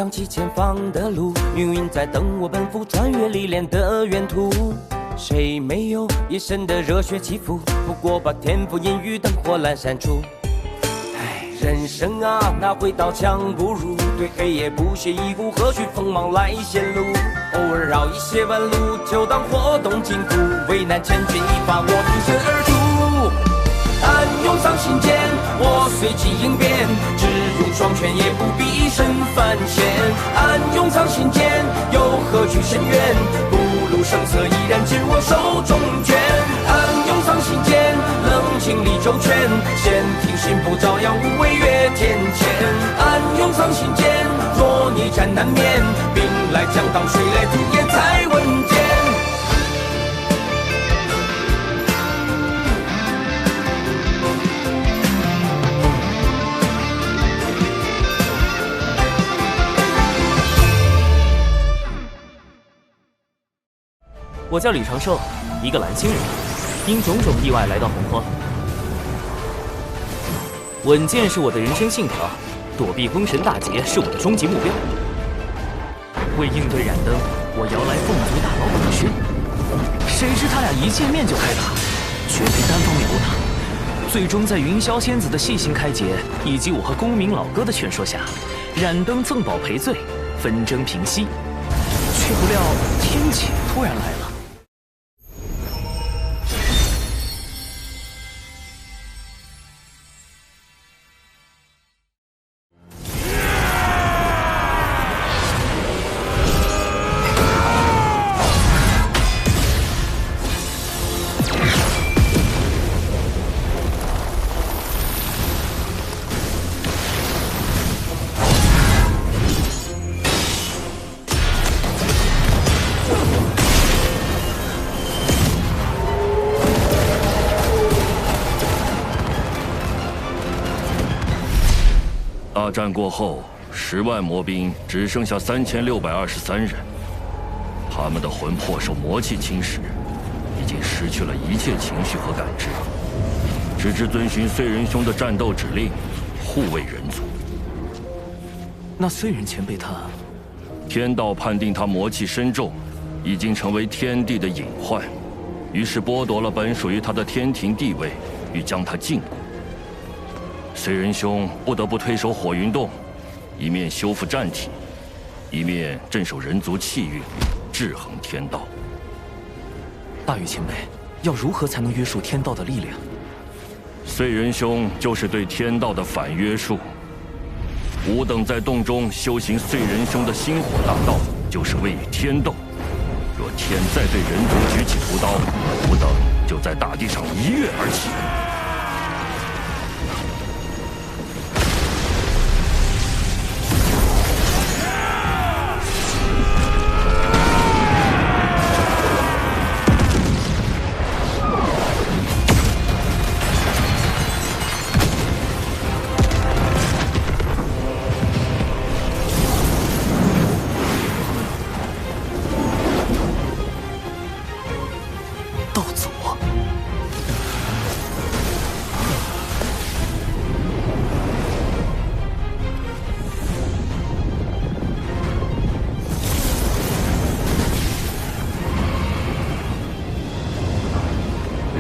扬起前方的路，命运在等我奔赴穿越历练的远途。谁没有一身的热血起伏？不过把天赋隐于灯火阑珊处。人生啊，哪会刀枪不入？对黑夜不屑一顾，何须锋芒来显露？偶尔绕一些弯路，就当活动筋骨。为难千钧一发，我挺身而出。暗涌上心间，我随机应变，只用双拳也不必身犯险。暗涌上心间，又何惧深渊？不露声色，依然紧握手中拳。暗涌上心间，冷静理周全，闲庭信步，照样无畏越天堑。暗涌上心间，若逆战难免，兵来将挡，水来土掩才稳健。我叫李长寿，一个蓝星人，因种种意外来到洪荒。稳健是我的人生信条，躲避封神大劫是我的终极目标。为应对冉登，我摇来凤族大佬古轩，谁知他俩一见面就开打，绝非单方面殴打。最终在云霄仙子的细心开解，以及我和公明老哥的劝说下，冉登赠宝赔罪，纷争平息。却不料天启突然来了。大战过后，10万魔兵只剩下3623人，他们的魂魄受魔气侵蚀，已经失去了一切情绪和感知，只知遵循燧人兄的战斗指令，护卫人族。那燧人前辈他，天道判定他魔气深重，已经成为天地的隐患，于是剥夺了本属于他的天庭地位，欲将他禁锢。燧人兄不得不退守火云洞，一面修复战体，一面镇守人族气运，制衡天道。大禹前辈，要如何才能约束天道的力量？燧人兄就是对天道的反约束。吾等在洞中修行燧人兄的星火大道，就是为与天斗。若天再对人族举起屠刀，吾等就在大地上一跃而起。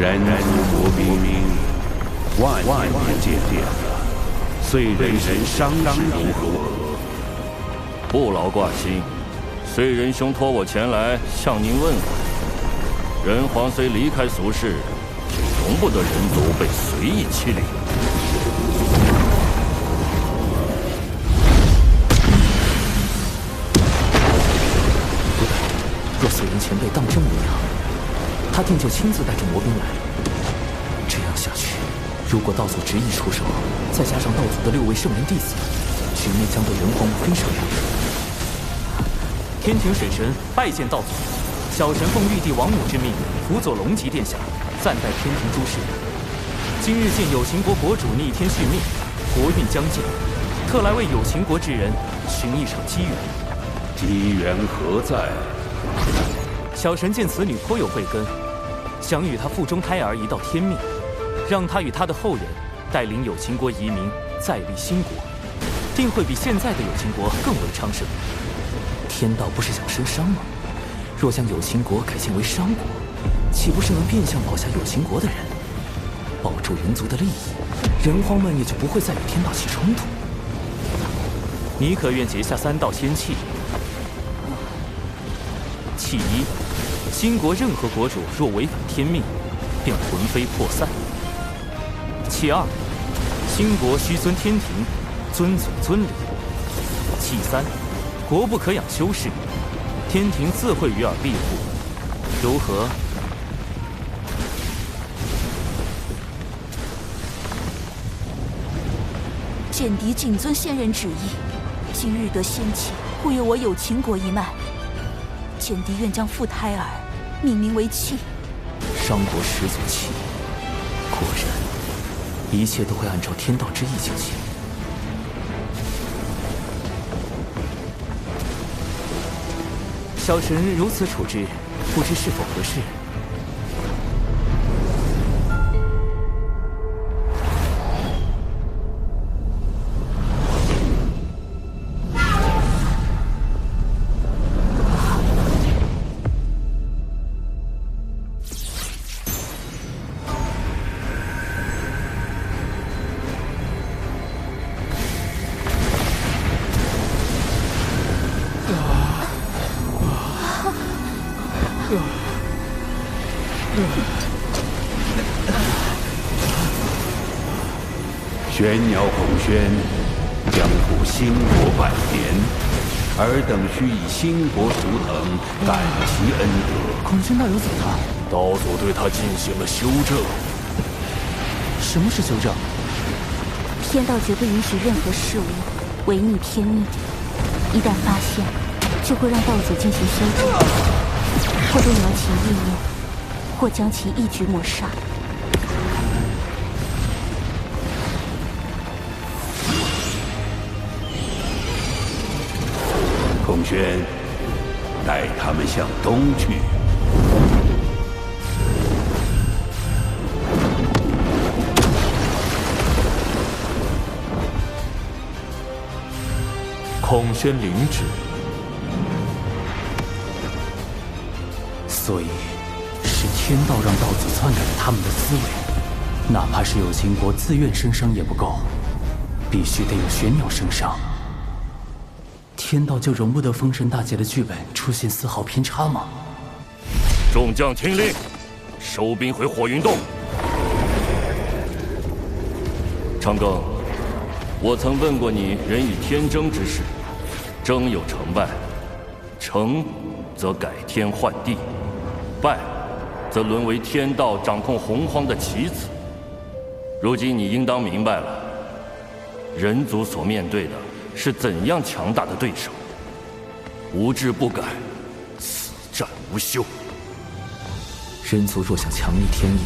人族魔兵，万年见面了，燧人神伤势如何？不劳挂心，燧人兄托我前来向您问候。人皇虽离开俗世，却容不得人族被随意欺凌。不对，若燧人前辈当真无恙，他定就亲自带着魔兵来。这样下去，如果道祖执意出手，再加上道祖的6位圣人弟子，局面将对人皇无非胜两人。天庭水神拜见道祖，小神奉玉帝王母之命，辅佐龙吉殿下，暂代天庭诸事。今日见有情国国主逆天续命，国运将尽，特来为有情国之人寻一场机缘。机缘何在？小神见此女颇有慧根，想与她腹中胎儿一道天命，让她与她的后人带领有情国移民，再立新国。定会比现在的有情国更为昌盛。天道不是想生商吗？若将有情国改建为商国，岂不是能变相保下有情国的人，保住人族的利益？人荒们也就不会再与天道起冲突。你可愿结下3道仙契？契一：兴国任何国主若违反天命，便魂飞魄散。契2：兴国须遵天庭，遵祖遵礼。契3：国不可养修士，天庭自会与尔庇护，如何？简狄谨遵先人旨意，今日得仙契，护佑我有情国一脉。简狄愿将复胎儿命名为契。商国始祖契，果然，一切都会按照天道之意进行。小臣如此处置，不知是否合适？玄鸟孔宣将赴兴国百年，尔等须以兴国图腾感其恩德。孔宣大有怎么？道祖对他进行了修正。什么是修正？天道绝不允许任何事物违逆天命，一旦发现，就会让道祖进行修正，或动摇其意念，或将其一举抹杀。孔宣，带他们向东去。孔宣领旨。所以，是天道让道祖篡改了他们的思维，哪怕是有情国自愿生商也不够，必须得有玄鸟生商。天道就容不得封神大劫的剧本出现丝毫偏差吗？众将听令，收兵回火云洞。长庚，我曾问过你，人以天争之事，争有成败，成则改天换地，败则沦为天道掌控洪荒的棋子。如今你应当明白了，人族所面对的是怎样强大的对手，无志不改，此战无休。人族若想强逆天意，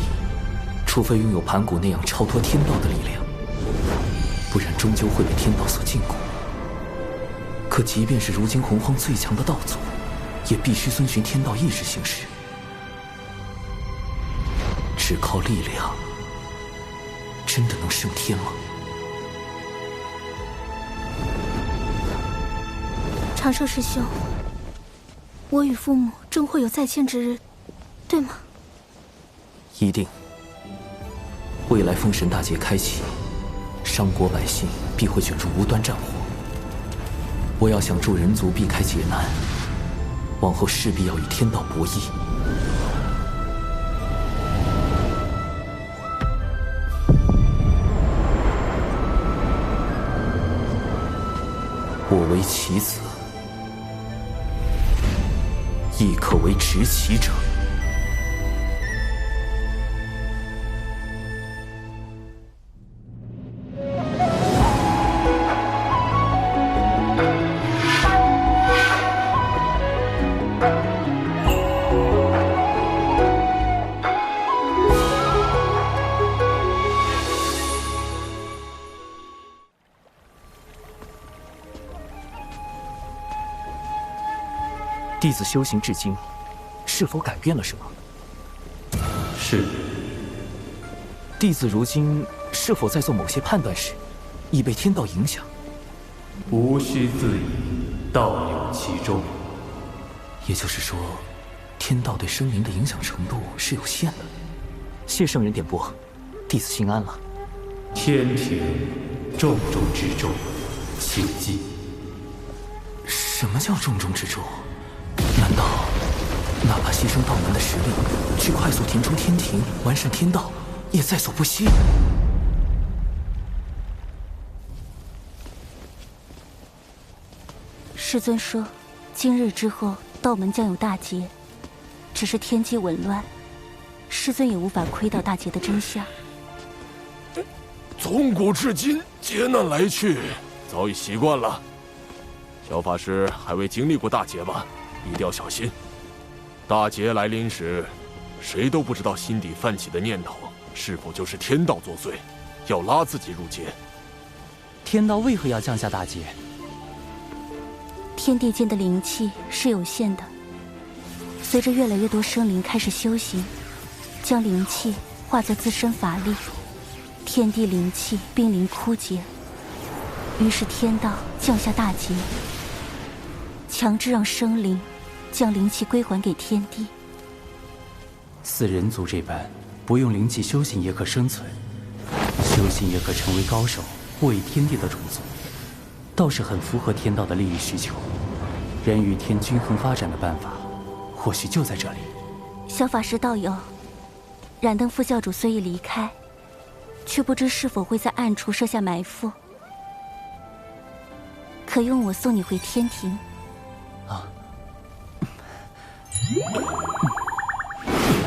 除非拥有盘古那样超脱天道的力量，不然终究会被天道所禁锢。可即便是如今洪荒最强的道祖，也必须遵循天道意志行事。只靠力量，真的能胜天吗？长寿师兄，我与父母终会有再见之日，对吗？一定。未来封神大劫开启，商国百姓必会卷入无端战火。我要想助人族避开劫难，往后势必要与天道博弈。我为棋子，亦可为执棋者。弟子修行至今，是否改变了什么？是。弟子如今是否在做某些判断时，已被天道影响？无需自疑，道有其中。也就是说，天道对生灵的影响程度是有限的。谢圣人点拨，弟子心安了。天庭重中之重，请记。什么叫重中之重？难道哪怕牺牲道门的实力，去快速填充天庭、完善天道，也在所不惜？师尊说，今日之后道门将有大劫，只是天机紊乱，师尊也无法窥到大劫的真相。从古至今，劫难来去，早已习惯了。小法师还未经历过大劫吧？一定要小心。大劫来临时，谁都不知道心底泛起的念头是否就是天道作祟，要拉自己入劫。天道为何要降下大劫？天地间的灵气是有限的，随着越来越多生灵开始修行，将灵气化作自身法力，天地灵气濒临枯竭，于是天道降下大劫，强制让生灵将灵气归还给天地。似人族这般，不用灵气修行也可生存，修行也可成为高手，护卫天地的种族，倒是很符合天道的利益需求。人与天均衡发展的办法，或许就在这里。小法师道友，燃灯副教主虽已离开，却不知是否会在暗处设下埋伏，可用我送你回天庭。啊！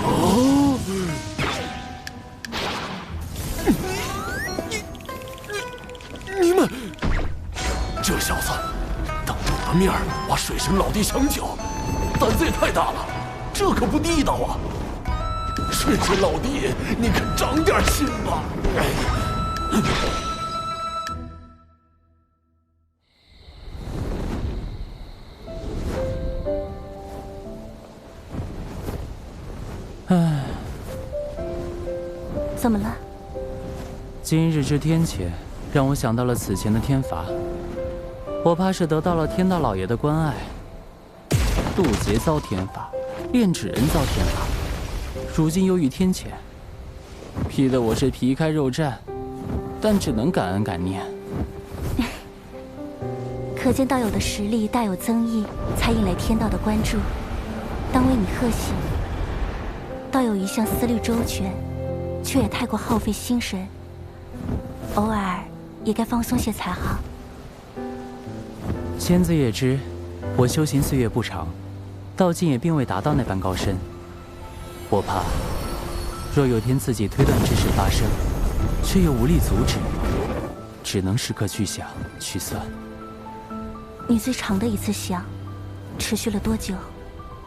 哦！你们这小子，当着我的面把水神老弟相救，胆子也太大了，这可不地道啊！水神老弟，你可长点心吧！唉，怎么了？今日之天谴，让我想到了此前的天罚。我怕是得到了天道老爷的关爱。渡劫遭天罚，炼纸人遭天罚，如今又遇天谴，批得我是皮开肉绽，但只能感恩感念。可见道友的实力大有增益，才引来天道的关注，当为你贺喜。道友一向思虑周全，却也太过耗费心神，偶尔也该放松些才好。仙子也知，我修行岁月不长，到今也并未达到那般高深。我怕，若有天自己推断之事发生，却又无力阻止，只能时刻去想去算。你最长的一次想，持续了多久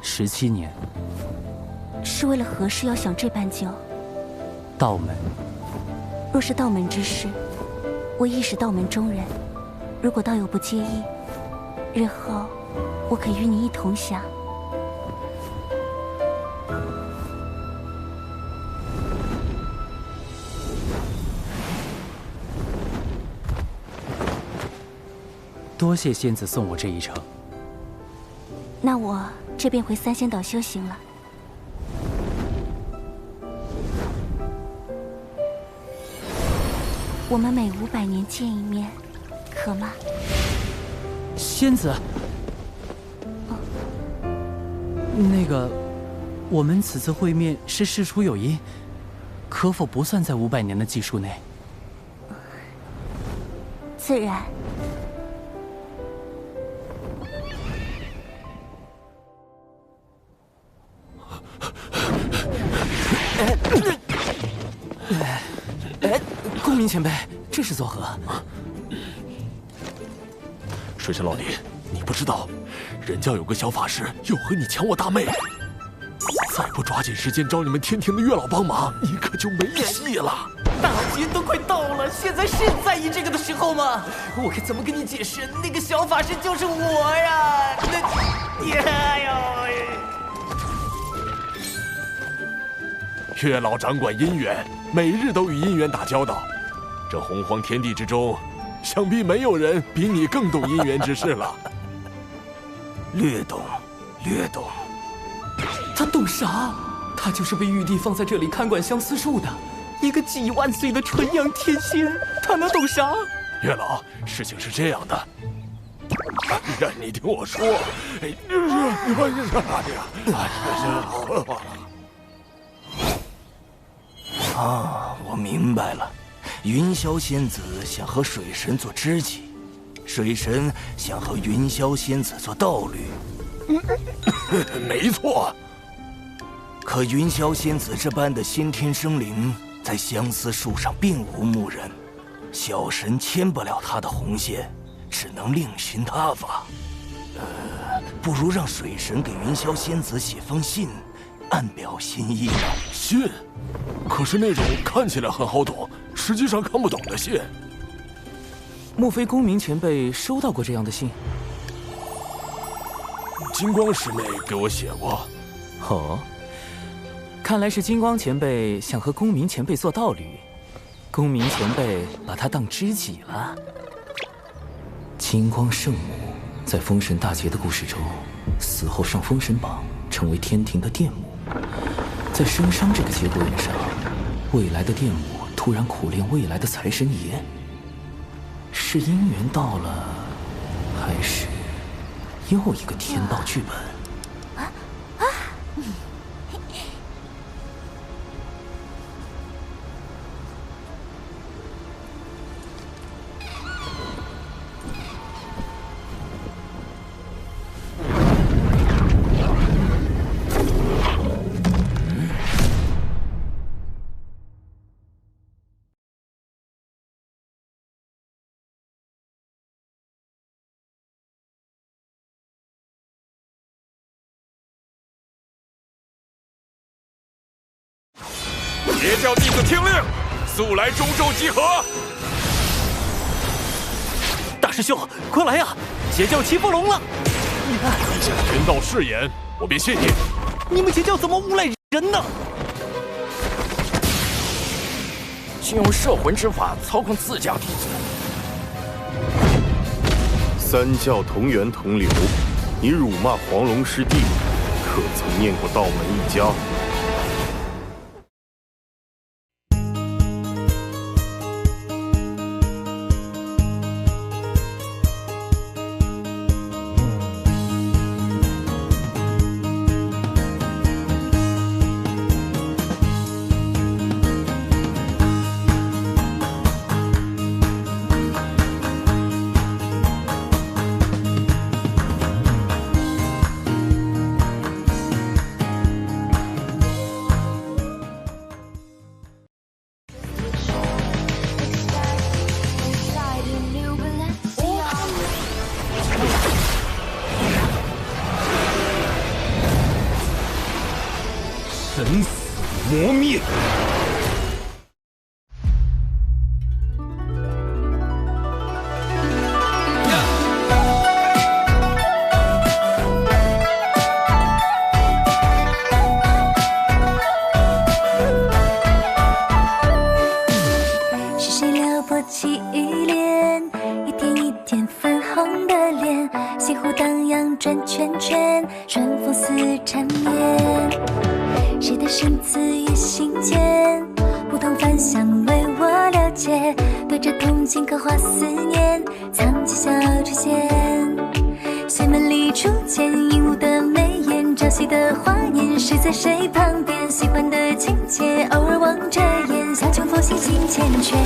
？17年。是为了何事要想这般久？道门。若是道门之事，我亦是道门中人。如果道友不介意，日后我可与你一同想。多谢仙子送我这一程。那我这便回三仙岛修行了。我们每500年见一面，可吗？仙子，那个，我们此次会面是事出有因，可否不算在500年的计数内？自然。公明前辈，这是作何？水神老弟，你不知道，人家有个小法师又和你抢我大妹，再不抓紧时间找你们天庭的月老帮忙，你可就没戏了。大劫都快到了，现在是在意这个的时候吗？我该怎么跟你解释？那个小法师就是我呀！月老掌管姻缘，每日都与姻缘打交道。这洪荒天地之中，想必没有人比你更懂姻缘之事了。略懂，略懂。他懂啥？他就是被玉帝放在这里看管相思树的一个几万岁的纯阳天仙，他能懂啥？月老，事情是这样的，让你听我说。啊，我明白了。云霄仙子想和水神做知己，水神想和云霄仙子做道侣。没错。可云霄仙子这般的先天生灵，在相思树上并无牧人，小神牵不了她的红线，只能另寻他法。不如让水神给云霄仙子写封信，暗表心意呢？信？可是那种看起来很好懂，实际上看不懂的信。莫非公明前辈收到过这样的信？金光师妹给我写过。哦，看来是金光前辈想和公明前辈做道侣，公明前辈把他当知己了。金光圣母在封神大劫的故事中，死后上封神榜，成为天庭的殿母。在生商这个节骨眼上，未来的殿母突然苦练未来的财神爷，是姻缘到了，还是又一个天道剧本？邪教弟子听令，速来中州集合！大师兄，快来呀！邪教欺负龙了！你想天道誓言，我便信你。你们邪教怎么诬赖人呢？竟用摄魂之法操控自家弟子。三教同源同流，你辱骂黄龙师弟，可曾念过道门一家？神死魔灭。是谁撩拨起依恋，一点一点粉红的脸，心湖荡漾转圈圈，春风似缠绵。谁的生字也心间，不同凡响为我了解，对着铜镜刻画思念，藏起小春线。西门里初见鹦鹉的眉眼，朝夕的华年，谁在谁旁边？喜欢的情节，偶尔望着眼，小穷佛心心缱绻。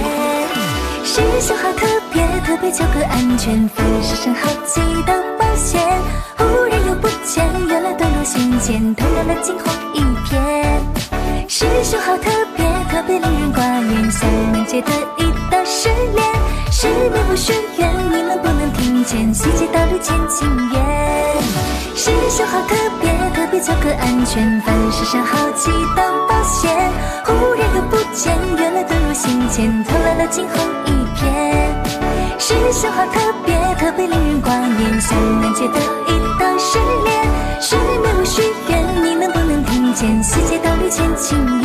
师兄好特别，特别求个安全，分世上好几道保险。忽然又不见，原来遁入心间，偷亮了惊鸿一瞥。师兄好特别，特别令人挂念，像人界的一道誓言。失眠不许愿，你能不能听见？细节道理见情缘。师兄好特别，特别求个安全，凡世上好几道保险。忽然又不见，原来遁入心间，偷来了惊鸿一瞥。师兄好特别，特别令人挂念，像人界的一道誓言。失眠不许愿，你能不能听见？细节道理见情缘。